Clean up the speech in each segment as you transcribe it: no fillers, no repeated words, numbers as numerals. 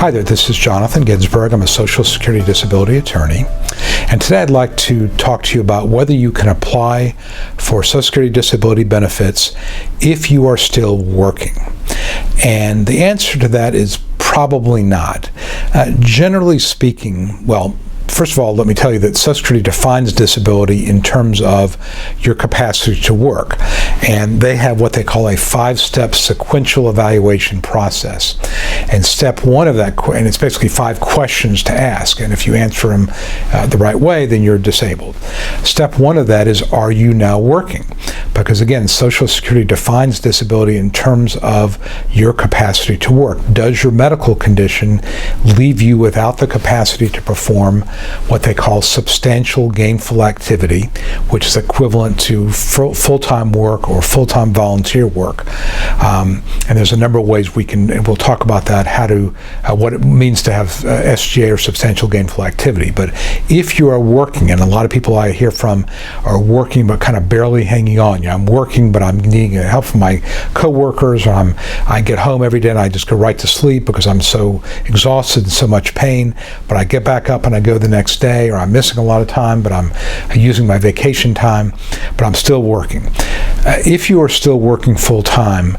Hi there, this is Jonathan Ginsberg. I'm a Social Security disability attorney. And today I'd like to talk to you about whether you can apply for Social Security disability benefits if you are still working. And the answer to that is probably not. Generally speaking, well, first of all, let me tell you that Social Security defines disability in terms of your capacity to work. And they have what they call a 5-step sequential evaluation process. And step one of that, and it's basically 5 questions to ask. And if you answer them the right way, then you're disabled. Step one of that is, are you now working? Because again, Social Security defines disability in terms of your capacity to work. Does your medical condition leave you without the capacity to perform what they call substantial gainful activity, which is equivalent to full-time work or full-time volunteer work? And there's a number of ways we can, and we'll talk about that, how to, what it means to have SGA or substantial gainful activity. But if you are working, and a lot of people I hear from are working but kind of barely hanging on. You know, I'm working but I'm needing help from my coworkers, or I get home every day and I just go right to sleep because I'm so exhausted and so much pain, but I get back up and I go the next day, or I'm missing a lot of time, but I'm using my vacation time, but I'm still working. If you are still working full-time,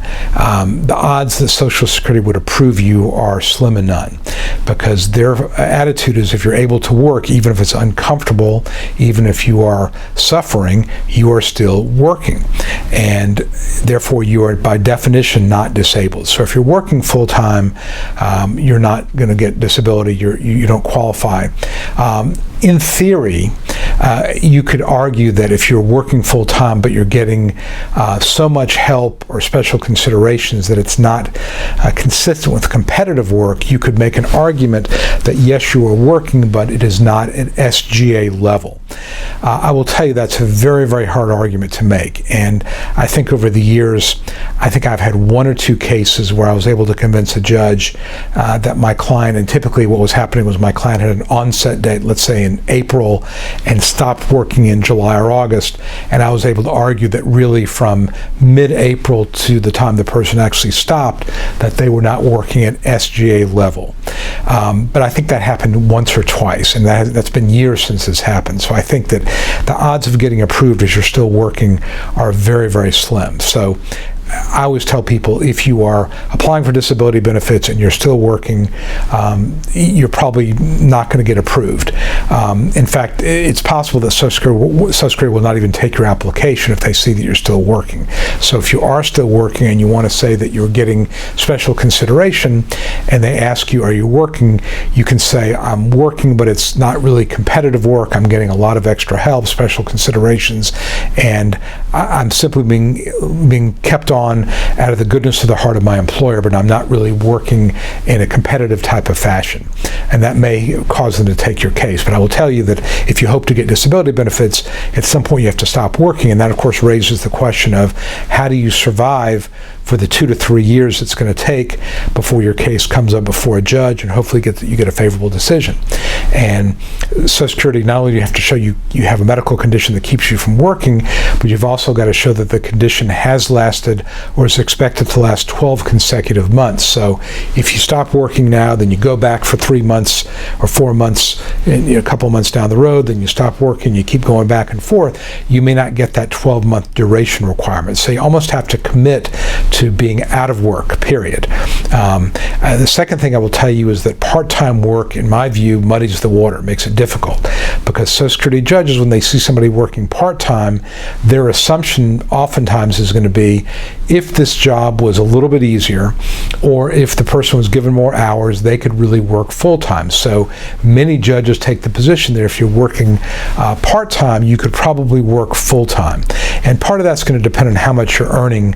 the odds that Social Security would approve you are slim and none, because their attitude is if you're able to work, even if it's uncomfortable, even if you are suffering, you are still working. And therefore, you are by definition not disabled. So if you're working full-time, you're not going to get disability. You don't qualify. In theory, you could argue that if you're working full-time but you're getting so much help or special considerations that it's not consistent with competitive work, you could make an argument that yes, you are working, but it is not at SGA level. I will tell you that's a very, very hard argument to make. And I think over the years, I think I've had 1 or 2 cases where I was able to convince a judge that my client, and typically what was happening was my client had an onset date, let's say in April, and stopped working in July or August, and I was able to argue that really from mid-April to the time the person actually stopped, that they were not working at SGA level. But I think that happened once or twice, and that's been years since this happened. So I think that the odds of getting approved as you're still working are very, very slim. So I always tell people, if you are applying for disability benefits and you're still working, you're probably not going to get approved. In fact, it's possible that Social Security will not even take your application if they see that you're still working. So if you are still working and you want to say that you're getting special consideration and they ask you, are you working, you can say, I'm working, but it's not really competitive work. I'm getting a lot of extra help, special considerations, and I'm simply being kept on out of the goodness of the heart of my employer, but I'm not really working in a competitive type of fashion. And that may cause them to take your case. But I will tell you that if you hope to get disability benefits, at some point you have to stop working. And that, of course, raises the question of how do you survive for the 2 to 3 years it's going to take before your case comes up before a judge and hopefully you get a favorable decision. And Social Security, not only do you have to show you have a medical condition that keeps you from working, but you've also got to show that the condition has lasted or is expected to last 12 consecutive months. So if you stop working now, then you go back for 3 months or 4 months, a couple of months down the road, then you stop working, you keep going back and forth, you may not get that 12-month duration requirement. So you almost have to commit to being out of work, period. The second thing I will tell you is that part-time work, in my view, muddies the water, makes it difficult, because Social Security judges, when they see somebody working part-time, their assumption oftentimes is going to be, if this job was a little bit easier, or if the person was given more hours, they could really work full-time. So many judges take the position that if you're working part-time, you could probably work full-time. And part of that's going to depend on how much you're earning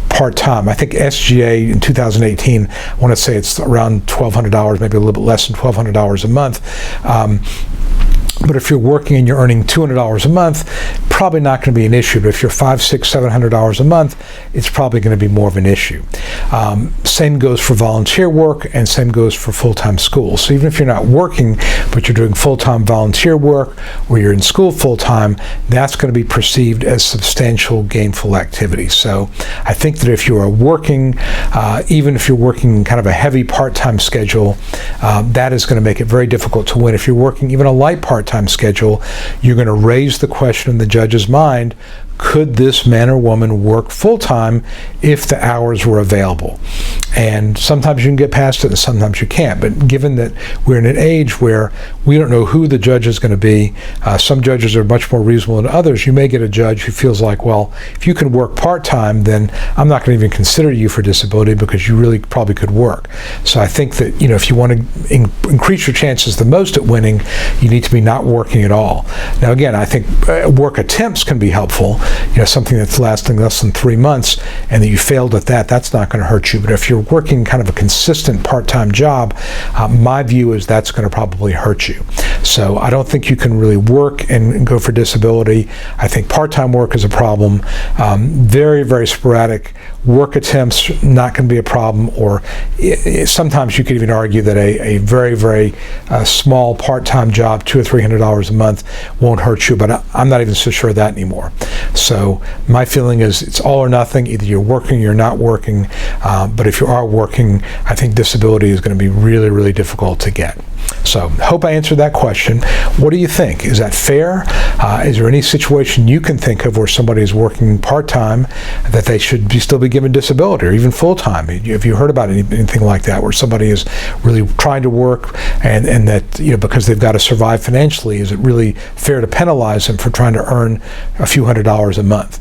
part-time. I think SGA in 2018, I want to say it's around $1,200, maybe a little bit less than $1,200 a month. But if you're working and you're earning $200 a month, probably not going to be an issue. But if you're $500, $600, $700 a month, it's probably going to be more of an issue. Same goes for volunteer work, and same goes for full-time school. So even if you're not working, but you're doing full-time volunteer work, or you're in school full-time, that's going to be perceived as substantial gainful activity. So I think that if you are working, even if you're working kind of a heavy part-time schedule, that is going to make it very difficult to win. If you're working even a light part-time schedule, you're going to raise the question in the judge's mind, could this man or woman work full-time if the hours were available? And sometimes you can get past it and sometimes you can't. But given that we're in an age where we don't know who the judge is going to be, some judges are much more reasonable than others, you may get a judge who feels like, well, if you can work part-time, then I'm not going to even consider you for disability because you really probably could work. So I think that, if you want to increase your chances the most at winning, you need to be not working at all. Now again, I think work attempts can be helpful. Something that's lasting less than 3 months and that you failed at that, that's not going to hurt you. But if you're working kind of a consistent part-time job, my view is that's going to probably hurt you. So I don't think you can really work and go for disability. I think part-time work is a problem. Very, very sporadic work attempts, not going to be a problem. Or sometimes you could even argue that a very, very small part-time job, $200 or $300 a month, won't hurt you. But I'm not even so sure of that anymore. So my feeling is it's all or nothing. Either you're working or you're not working. But if you are working, I think disability is going to be really, really difficult to get. So hope I answered that question. What do you think? Is that fair? Is there any situation you can think of where somebody is working part-time that they should still be given disability, or even full-time? Have you heard about anything like that where somebody is really trying to work and that, because they've got to survive financially, is it really fair to penalize them for trying to earn a few $100s a month?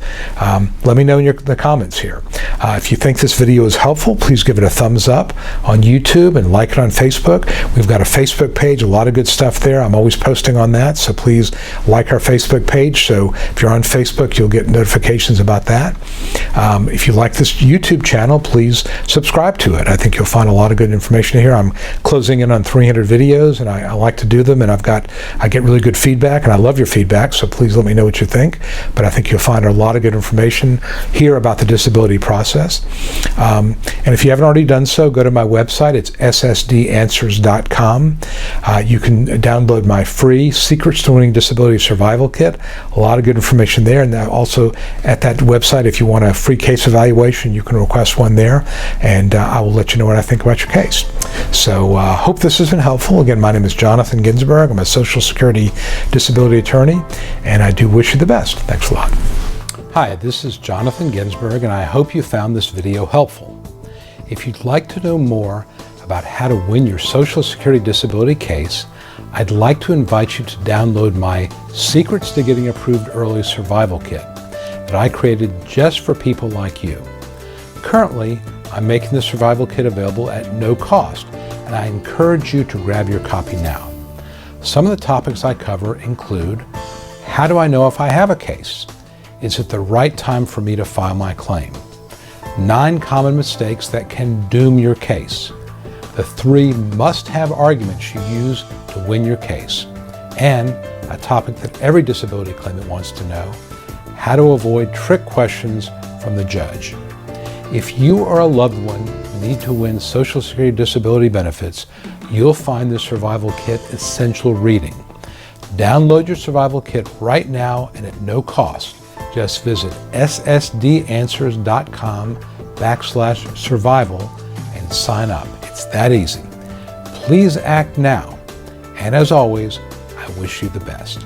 Let me know in the comments here. If you think this video is helpful, please give it a thumbs up on YouTube and like it on Facebook. We've got a Facebook page, a lot of good stuff there. I'm always posting on that, so please like our Facebook page. So if you're on Facebook, you'll get notifications about that. If you like this YouTube channel, please subscribe to it. I think you'll find a lot of good information here. I'm closing in on 300 videos, and I like to do them, and I get really good feedback, and I love your feedback, so please let me know what you think. But I think you'll find a lot of good information here about the disability process. And if you haven't already done so, go to my website. It's ssdianswers.com. You can download my free Secrets to Winning Disability Survival Kit. A lot of good information there. And also at that website, if you want a free case evaluation, you can request one there, and I will let you know what I think about your case. So hope this has been helpful. Again, my name is Jonathan Ginsberg. I'm a Social Security disability attorney, and I do wish you the best. Thanks a lot. Hi, this is Jonathan Ginsberg, and I hope you found this video helpful. If you'd like to know more about how to win your Social Security disability case, I'd like to invite you to download my Secrets to Getting Approved Early Survival Kit that I created just for people like you. Currently, I'm making the survival kit available at no cost, and I encourage you to grab your copy now. Some of the topics I cover include: how do I know if I have a case? Is it the right time for me to file my claim? 9 common mistakes that can doom your case. The 3 must-have arguments you use to win your case. And a topic that every disability claimant wants to know: how to avoid trick questions from the judge. If you or a loved one need to win Social Security disability benefits, you'll find the survival kit essential reading. Download your survival kit right now and at no cost. Just visit ssdanswers.com/survival and sign up. It's that easy. Please act now. And as always, I wish you the best.